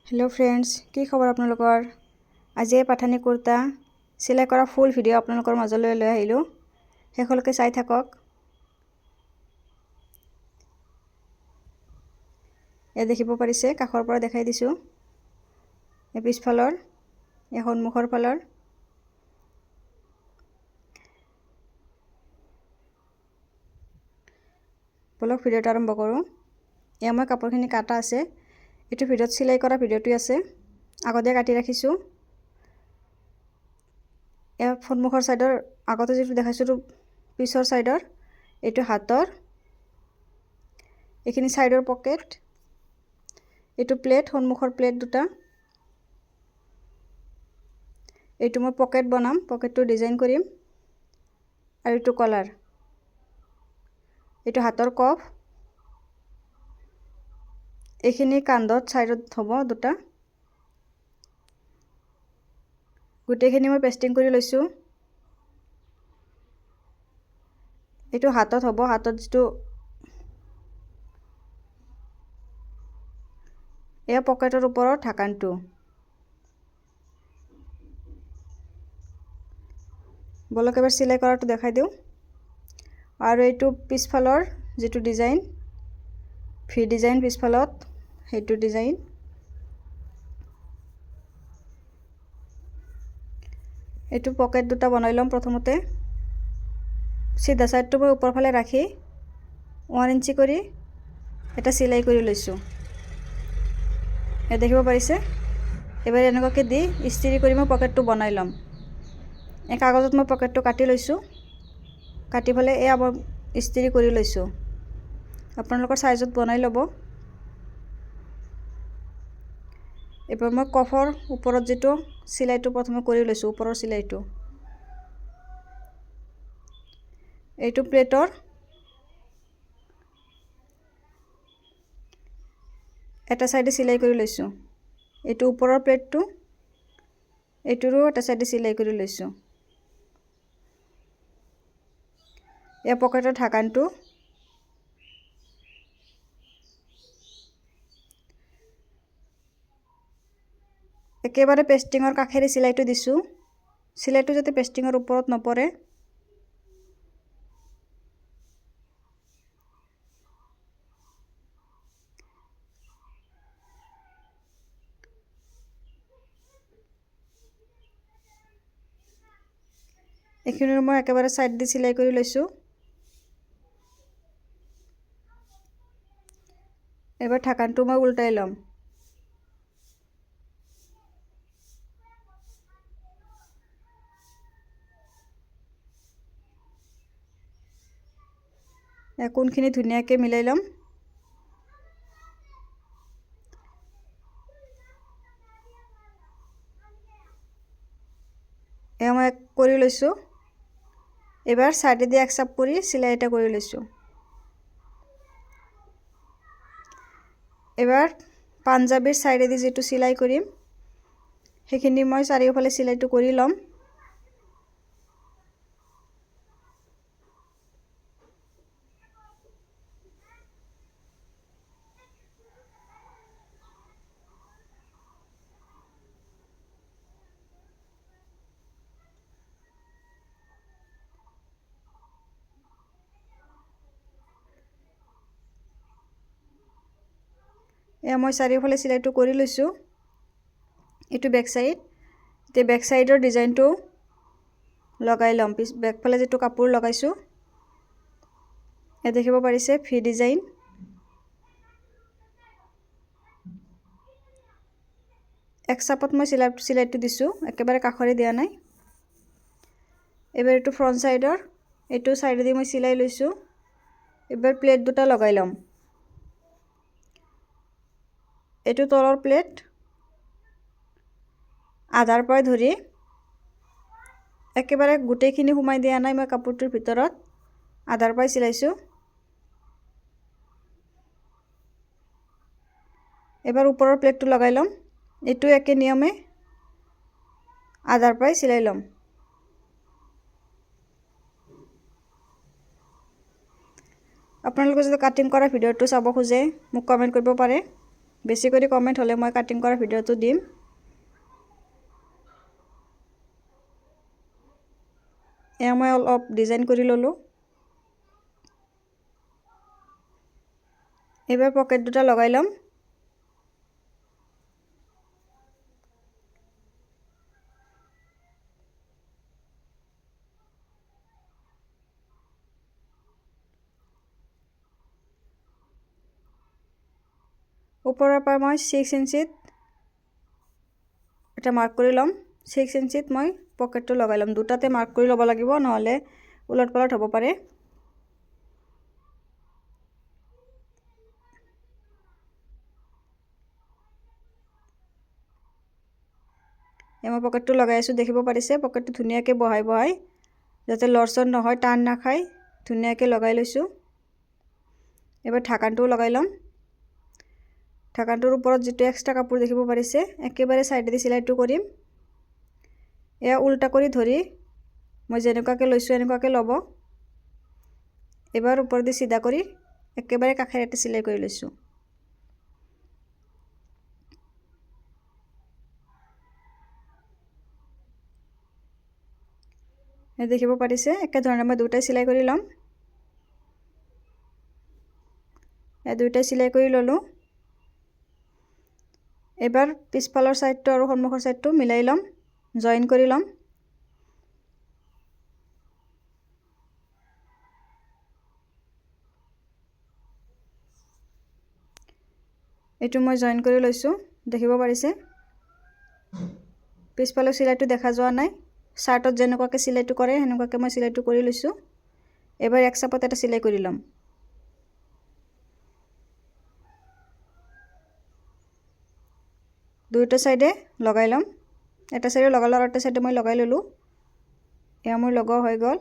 Hello friends की खबर आपनलोকৰ আজি পাঠানি কুৰ্তা সিলাই কৰা ফুল ভিডিও आपनलोকৰ মাজলৈ লৈ আহিলো হেকলকে চাই থাকক এ দেখিব পাৰিছে কাখৰ পৰা দেখাই দিছো এ পিছফালৰ এ সন্মুখৰ ফালৰ বলক ভিডিওটো আৰম্ভ কৰো এ মই কাপোৰখিনি কাটা আছে এটো ভিডিওত সিলাই কৰা ভিডিওটো আছে আগতে কাটি ৰাখিছো এ ফন্মুখৰ সাইডৰ আগতে যেটো দেখাইছো পিছৰ সাইডৰ এটো হাতৰ এখিনি সাইডৰ পকেট এটো প্লেট ফন্মুখৰ প্লেট দুটা এটো মই পকেট বনাম পকেটটো ডিজাইন কৰিম আৰু এটো কলাৰ এটো হাতৰ কফ এখিনি কান্ধত সাইডত হ'ব দুটা গুটেখিনি মই পেস্টিং কৰি লৈছো এটো হাতত হ'ব হাতত যেটো এ পকেটৰ ওপৰত ঢাকানটো বলক এবাৰ সিলাই কৰাটো দেখাই দিও আৰু এটো পিছফালৰ যেটো ডিজাইন ভি ডিজাইন পিছফালত হেতু ডিজাইন এটো পকেট দুটা বনাই লম প্ৰথমতে সিধা সাইডটো মই উপৰ ফালে ৰাখি 1 ইঞ্চি কৰি এটা সিলাই কৰি লৈছো এ দেখিব পাৰিছে এবাৰ এনেকৈ দি ইস্ত্ৰি কৰি মই পকেটটো বনাই লম এক কাগজত মই পকেটটো কাটি লৈছো কাটি ফলে এ আব ইস্ত্ৰি কৰি লৈছো আপোনালোকৰ সাইজত বনাই লব এবাৰ মই কফৰ ওপৰত যেটো সিলাইটো প্ৰথমে কৰি লৈছো ওপৰৰ সিলাইটো এইটো প্লেটৰ এটা সাইডে সিলাই কৰি লৈছো এইটো ওপৰৰ প্লেটটো এইটোৰো এটা সাইডে সিলাই কৰি লৈছো এ পকেটৰ ঢাকানটো একেবাৰে পেস্টিংৰ কাখেৰে সিলাইটো দিছো সিলাইটো যাতে পেস্টিংৰ ওপৰত নপৰে এখিনিৰ মই একেবাৰে সাইড দি সিলাই কৰি লৈছো এবাৰ ঢাকানটো মই উল্টাই লম কোনখিনি ধুনিয়াকে মিলাই লম এ মই কৰি লৈছো এবাৰ সাইডে দি এক চাপ কৰি সিলাই এটা কৰি লৈছো এবাৰ পাঞ্জাবীৰ সাইডে দি যেটো সিলাই কৰিম হেখিনি মই চাৰিওফালে সিলাইটো কৰি লম এ মই চাৰিওফালে সিলাইটো কৰি লৈছো এটো বেক সাইড তে বেক সাইডৰ ডিজাইনটো লগাই লম পিছ বেক ফালে যেটো কাপোৰ লগাইছো এ দেখিব পাৰিছে ভি ডিজাইন এক চাপত মই সিলাইটো দিছো একেবাৰে কাখৰে দিয়া নাই এবাৰ এটো ফ্ৰন্ট সাইডৰ এটো সাইডে দি মই সিলাই লৈছো এবাৰ প্লেট দুটা লগাই লম এটো তলৰ প্লেট আধাৰ পৰা ধৰি একেবাৰে গুটেখিনি ঘুমাই দিয়া নাই মই কাপোৰটোৰ ভিতৰত আধাৰ পৰা সিলাইছো এবাৰ ওপৰৰ প্লেটটো লগাই লম এটো একে নিয়মে আধাৰ পৰা সিলাই লম আপোনালোকে যদি কাটিং কৰা ভিডিওটো চাব খোজে মোক কমেন্ট কৰিব পাৰে বেছি কৰি কমেণ্ট হ'লে মই কাটিং কৰা ভিডিঅ'টো দিম। এয়া মই অলপ ডিজাইন কৰি ল'লোঁ। এবাৰ পকেট দুটা লগাই ল'ম। ওপৰৰ পৰা মই 6 ইঞ্চিত এটা মাৰ্ক কৰি ল'ম। 6 ইঞ্চিত মই পকেটটো লগাই ল'ম। দুটাতে মাৰ্ক কৰি ল'ব লাগিব, নহ'লে উলট পালট হ'ব পাৰে। মই পকেটটো লগাই আছোঁ, দেখিব পাৰিছে। পকেটটো ধুনীয়াকৈ বহাই যাতে লৰচৰ নহয়, টান নাখায়, ধুনীয়াকৈ লগাই লৈছোঁ। এবাৰ ঢাকনটোও লগাই ল'ম। ঢাকনটোৰ ওপৰত যিটো এক্সট্ৰা কাপোৰ দেখিব পাৰিছে, একেবাৰে চাইডেদি চিলাইটো কৰিম। এয়া উল্টা কৰি ধৰি মই যেনেকুৱাকৈ লৈছোঁ এনেকুৱাকৈ ল'ব। এবাৰ ওপৰেদি চিধা কৰি একেবাৰে কাষেৰে চিলাই কৰি লৈছোঁ। দেখিব পাৰিছে, একেধৰণে মই দুটাই চিলাই কৰি ল'ম। দুটাই চিলাই কৰি ল'লোঁ। এবাৰ পিছফালৰ ছাইডটো আৰু সন্মুখৰ ছাইডটো মিলাই ল'ম, জইন কৰি ল'ম। এইটো মই জইন কৰি লৈছোঁ, দেখিব পাৰিছে। পিছফালৰ চিলাইটো দেখা যোৱা নাই। চাৰ্টত যেনেকুৱাকৈ চিলাইটো কৰে সেনেকুৱাকৈ মই চিলাইটো কৰি লৈছোঁ। এবাৰ এক চাপত এটা চিলাই কৰি ল'ম। দুয়োটা চাইডে লগাই ল'ম। এটা চাইডে লগালোঁ আৰু এটা চাইডে মই লগাই ল'লোঁ। এয়া মোৰ লগোৱা হৈ গ'ল।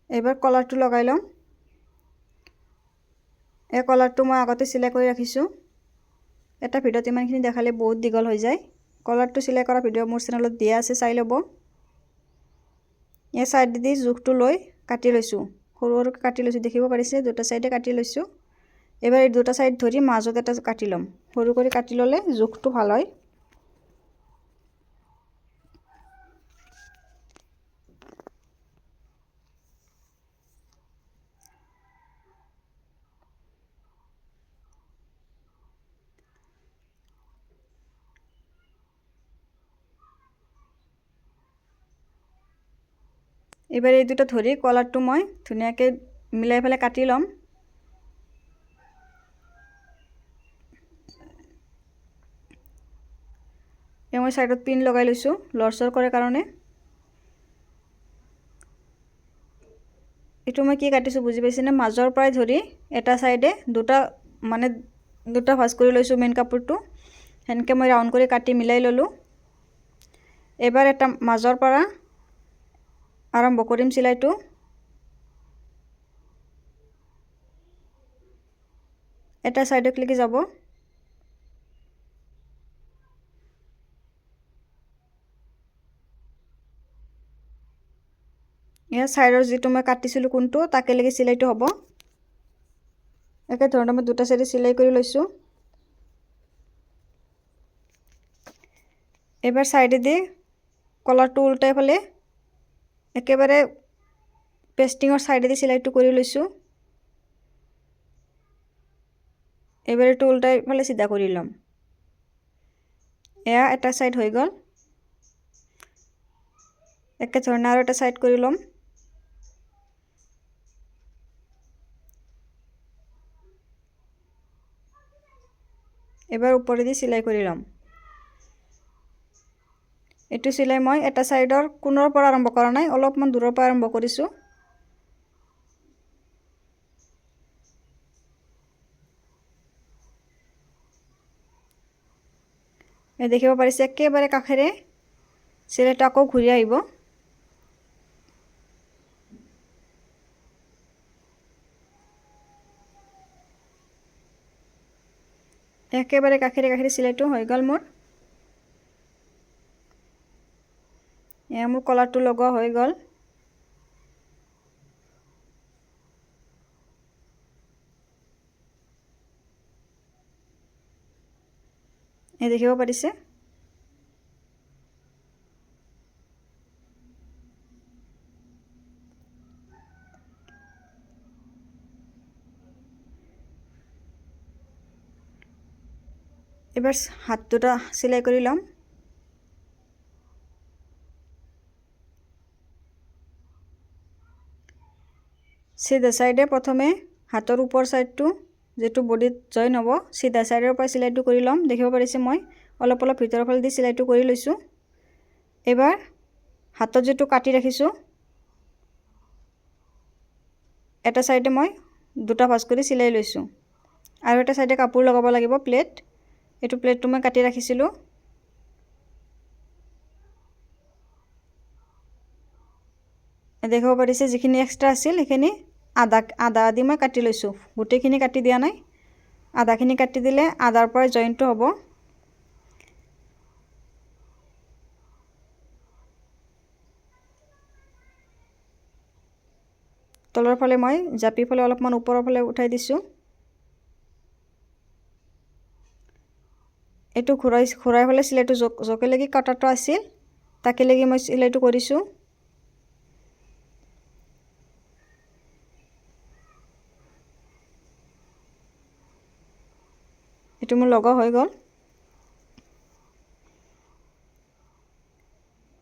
এবাৰ কলাৰটো লগাই ল'ম। এই কলাৰটো মই আগতে চিলাই কৰি ৰাখিছোঁ। এটা ভিডিঅ'ত ইমানখিনি দেখালে বহুত দীঘল হৈ যায়। কলাৰটো চিলাই কৰা ভিডিঅ' মোৰ চেনেলত দিয়া আছে, চাই ল'ব। এই চাইডেদি জোখটো লৈ কাটি লৈছোঁ, সৰু সৰুকৈ কাটি লৈছোঁ, দেখিব পাৰিছে। দুটা চাইডে কাটি লৈছোঁ। এবাৰ এই দুটা চাইড ধৰি মাজত এটা কাটি ল'ম। সৰু কৰি কাটি ল'লে জোখটো ভাল হয়। এবাৰ এই দুটা ধৰি কলাৰটো মই ধুনীয়াকৈ মিলাই পেলাই কাটি ল'ম। মই চাইডত পিন লগাই লৈছোঁ লৰচৰ কৰাৰ কাৰণে। এইটো মই কি কাটিছোঁ বুজি পাইছেনে? মাজৰ পৰাই ধৰি এটা চাইডে দুটা ভাঁজ কৰি লৈছোঁ মেইন কাপোৰটো। সেনেকৈ মই ৰাউণ্ড কৰি কাটি মিলাই ল'লোঁ। এবাৰ এটা মাজৰ পৰা আৰম্ভ কৰিম চিলাইটো। এটা চাইডক লৈকে যাব। ইয়াৰ চাইডৰ যিটো মই কাটিছিলোঁ কোনটো তাকে লৈকে চিলাইটো হ'ব। একেধৰণে মই দুটা চাইডে চিলাই কৰি লৈছোঁ। এবাৰ চাইডেদি কলাৰটো উল্টাই ফালে একেবাৰে পেষ্টিঙৰ চাইডেদি চিলাইটো কৰি লৈছোঁ। এবাৰ এইটো উল্টাই ফালে চিধা কৰি ল'ম। এয়া এটা চাইড হৈ গ'ল। একেধৰণে আৰু এটা চাইড কৰি ল'ম। এবাৰ ওপৰেদি চিলাই কৰি ল'ম। এইটো চিলাই মই এটা চাইডৰ কোণৰ পৰা আৰম্ভ কৰা নাই, অলপমান দূৰৰ পৰা আৰম্ভ কৰিছোঁ। দেখিব পাৰিছে একেবাৰে কাষেৰে চিলাইটো আকৌ ঘূৰি আহিব। একেবাৰে কাষেৰে চিলাইটো হৈ গ'ল মোৰ। এয়া মোৰ কলাৰটো লগোৱা হৈ গ'ল। এই দেখিব পাৰিছে। এবাৰ হাত দুটা চিলাই কৰি ল'ম। চিধা চাইডে প্ৰথমে হাতৰ ওপৰ চাইডটো যেটো বডিত জইন হ'ব চিধা চাইডৰ পৰা চিলাইটো কৰি ল'ম। দেখিব পাৰিছে মই অলপ অলপ ভিতৰৰ ফালে দি চিলাইটো কৰি লৈছোঁ। এবাৰ হাতত যেটো কাটি ৰাখিছোঁ এটা সাইডে মই দুটা ভাঁজ কৰি চিলাই লৈছোঁ আৰু এটা সাইডে কাপোৰ লগাব লাগিব প্লেট। এটো প্লেটটো মই কাটি ৰাখিছিলোঁ। দেখিব পাৰিছে যিখিনি এক্সট্ৰা আছিল সেইখিনি আধা আধি মই কাটি লৈছোঁ। গোটেইখিনি কাটি দিয়া নাই, আধাখিনি কাটি দিলে আধাৰ পৰা জইনটো হ'ব। তলৰ ফালে মই জাপি ফালে অলপমান ওপৰৰ ফালে উঠাই দিছোঁ। এটো ঘূৰাই ফালে চিলাইটো জকে লাগি কাটাটো আছিল তাকে লাগি মই চিলাইটো কৰিছোঁ। এটো মোৰ লগা হৈ গ'ল।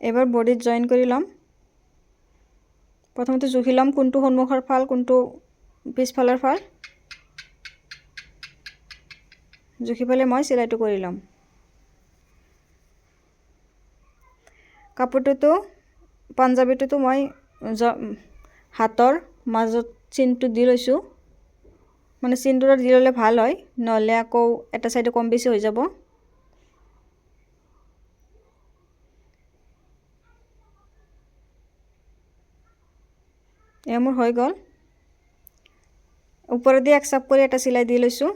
এবাৰ বডিত জইন কৰি ল'ম। প্ৰথমতে জুখি ল'ম কোনটো সন্মুখৰ ফাল কোনটো পিছফালৰ ফাল। জুখি পেলে মই চিলাইটো কৰি ল'ম। কাপোৰটো পাঞ্জাবীটো মই হাতৰ মাজত চিনটো দি লৈছোঁ। মানে চিনটো দি ল'লে ভাল হয়, নহ'লে আকৌ এটা সাইডে কম বেছি হৈ যাব। মোৰ হৈ গ'ল। ওপৰেদি এক চাপ কৰি এটা চিলাই দি লৈছোঁ।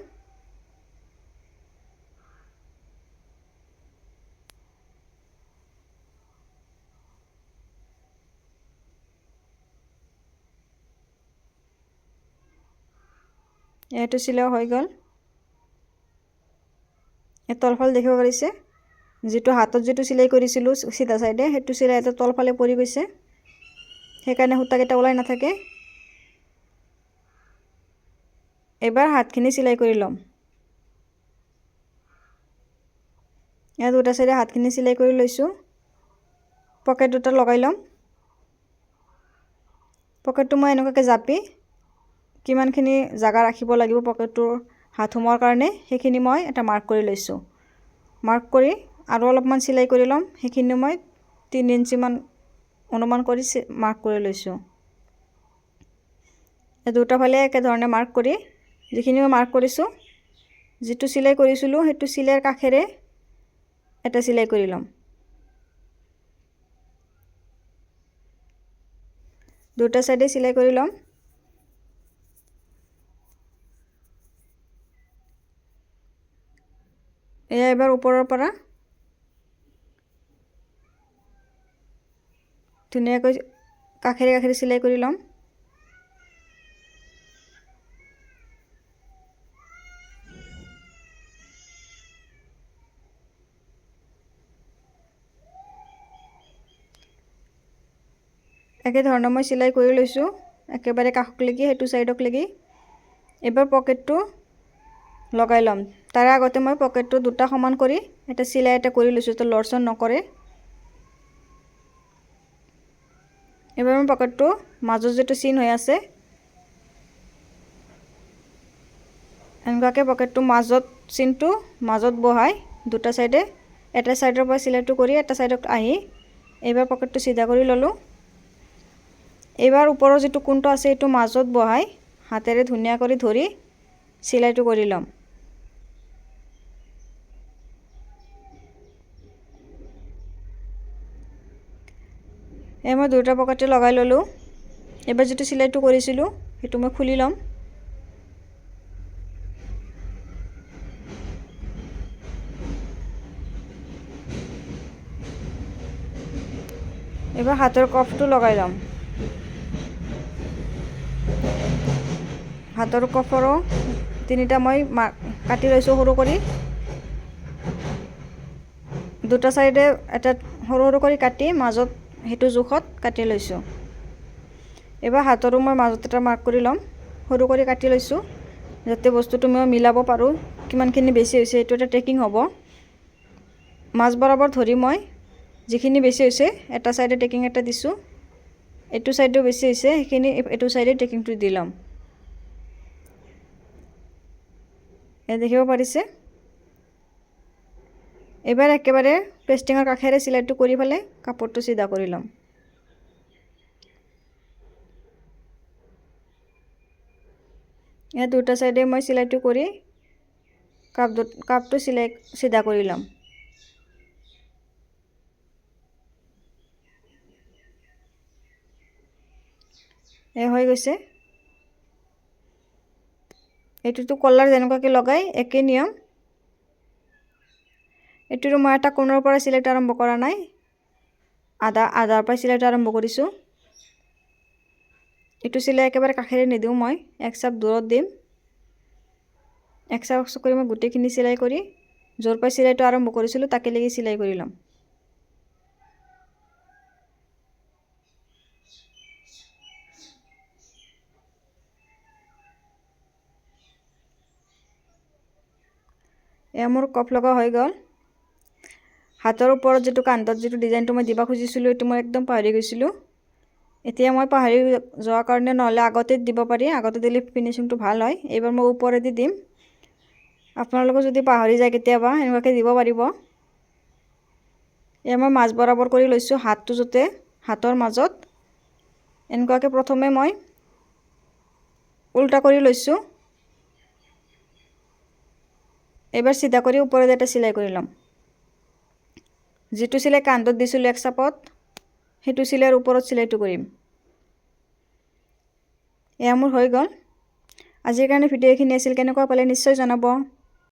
এইটো চিলাই হৈ গ'ল। এই তলফাল দেখিব পাৰিছে যেটো হাতত যেটো চিলাই কৰিছিলোঁ সিধা সাইডে হেতু চিলাই এটা তলফালে পৰি গৈছে, সেইকাৰণে সূতাকেইটা ওলাই নাথাকে। এবাৰ হাতখিনি চিলাই কৰি ল'ম। ইয়াত দুটা সাইডে হাতখিনি চিলাই কৰি লৈছোঁ। পকেট দুটা লগাই ল'ম। পকেটটো মই এনেকুৱাকৈ জাপি কিমানখিনি জাগা ৰাখিব লাগিব পকেটটোৰ হাত সোমোৱাৰ কাৰণে সেইখিনি মই এটা মাৰ্ক কৰি লৈছোঁ। মাৰ্ক কৰি আৰু অলপমান চিলাই কৰি ল'ম। সেইখিনি মই 3 ইঞ্চি মান অনুমান কৰি মাৰ্ক কৰি লৈছোঁ। এই দুটা ফালে একে ধৰণে মাৰ্ক কৰি যিখিনি মই মাৰ্ক কৰিছোঁ যেটো চিলাই কৰিছিলোঁ হেতু চিলাইৰ কাষেৰে এটা চিলাই কৰি ল'ম। দুটা সাইডে চিলাই কৰি ল'ম। এবাৰ ওপৰৰ পৰা ধুনীয়াকৈ কাষেৰে কাষেৰে চিলাই কৰি ল'ম। একে ধৰণে মই চিলাই কৰি লৈছোঁ একেবাৰে কাষক লাগি হেতু সাইডক লাগি। এবাৰ পকেটটো লগাই ল'ম। তাৰ আগতে মই পকেটটো দুটা সমান কৰি এটা চিলাই এটা কৰি লৈছোঁ তো লৰচন নকৰে। এবাৰ মই পকেটটো মাজত যেটো চিন হৈ আছে এনেকুৱাকৈ পকেটটো মাজত চিনটো মাজত বহাই দুটা সাইডে এটা সাইডৰ পৰা চিলাইটো কৰি এটা সাইডত আহি এবাৰ পকেটটো সিধা কৰি ল'লোঁ। এবাৰ ওপৰৰ যেটো কোণটো আছে এটো মাজত বহাই হাতেৰে ধুনীয়া কৰি ধৰি চিলাইটো কৰি ল'ম। মই দুটা পকেটে লগাই ল'লোঁ। এবাৰ যেটো চিলাইটো কৰিছিলোঁ হেতু মই খুলি ল'ম। এবাৰ হাতৰ কফটো লগাই ল'ম। হাতৰ কফৰো তিনিটা মই কাটি লৈছোঁ সৰু কৰি। দুটা চাইডে এটা সৰু সৰু কৰি কাটি মাজত সেইটো জোখত কাটি লৈছোঁ। এবাৰ হাতৰো মই মাজত এটা মাৰ্ক কৰি ল'ম, সৰু কৰি কাটি লৈছোঁ যাতে বস্তুটো মই মিলাব পাৰোঁ কিমানখিনি বেছি হৈছে। এইটো এটা ট্ৰেকিং হ'ব। মাজ বৰাবৰ ধৰি মই যিখিনি বেছি হৈছে এটা চাইডে ট্ৰেকিং এটা দিছোঁ, এইটো চাইডেও বেছি হৈছে সেইখিনি এইটো চাইডে ট্ৰেকিংটো দি ল'ম। দেখিব পাৰিছে। এবাৰ একেবাৰে পেষ্টিঙৰ কাষেৰে চিলাইটো কৰি পেলাই কাপোৰটো চিধা কৰি ল'ম। দুটা চাইডে মই চিলাইটো কৰি কাপটো চিধা কৰি ল'ম। হৈ গৈছে। এইটোতো কলাৰ যেনেকুৱাকৈ লগাই একেই নিয়ম। এইটোৰো মই এটা কোণৰ পৰা চিলাইটো আৰম্ভ কৰা নাই, আধাৰ পৰা চিলাইটো আৰম্ভ কৰিছোঁ। এইটো চিলাই একেবাৰে কাষেৰে নিদিওঁ, মই এক চাপ দূৰত দিম। এক চাপ কৰি মই গোটেইখিনি চিলাই কৰি য'ৰ পৰা চিলাইটো আৰম্ভ কৰিছিলোঁ তাকে লাগি চিলাই কৰি ল'ম। মোৰ কপ লগা হৈ গ'ল। হাতৰ ওপৰত যিটো কান্ধত যিটো ডিজাইনটো মই দিব খুজিছিলোঁ এইটো মই একদম পাহৰি গৈছিলোঁ। এতিয়া মই পাহৰি যোৱাৰ কাৰণে নহ'লে আগতে দিব পাৰি, আগতে দিলে ফিনিচিংটো ভাল হয়। এইবাৰ মই ওপৰেদি দিম। আপোনালোকে যদি পাহৰি যায় কেতিয়াবা এনেকুৱাকৈ দিব পাৰিব। মই মাজ বৰাবৰ কৰি লৈছোঁ হাতটো যাতে হাতৰ মাজত এনেকুৱাকৈ প্ৰথমে মই উল্টা কৰি লৈছোঁ। এবাৰ চিধা কৰি ওপৰত এটা চিলাই কৰি ল'ম। যিটো চিলাই কান্ধত দিছিলোঁ এক চাপত সেইটো চিলাইৰ ওপৰত চিলাইটো কৰিম। মোৰ হৈ গ'ল। আজিৰ কাৰণে ভিডিঅ' এইখিনি আছিল। কেনেকুৱা পালে নিশ্চয় জনাব।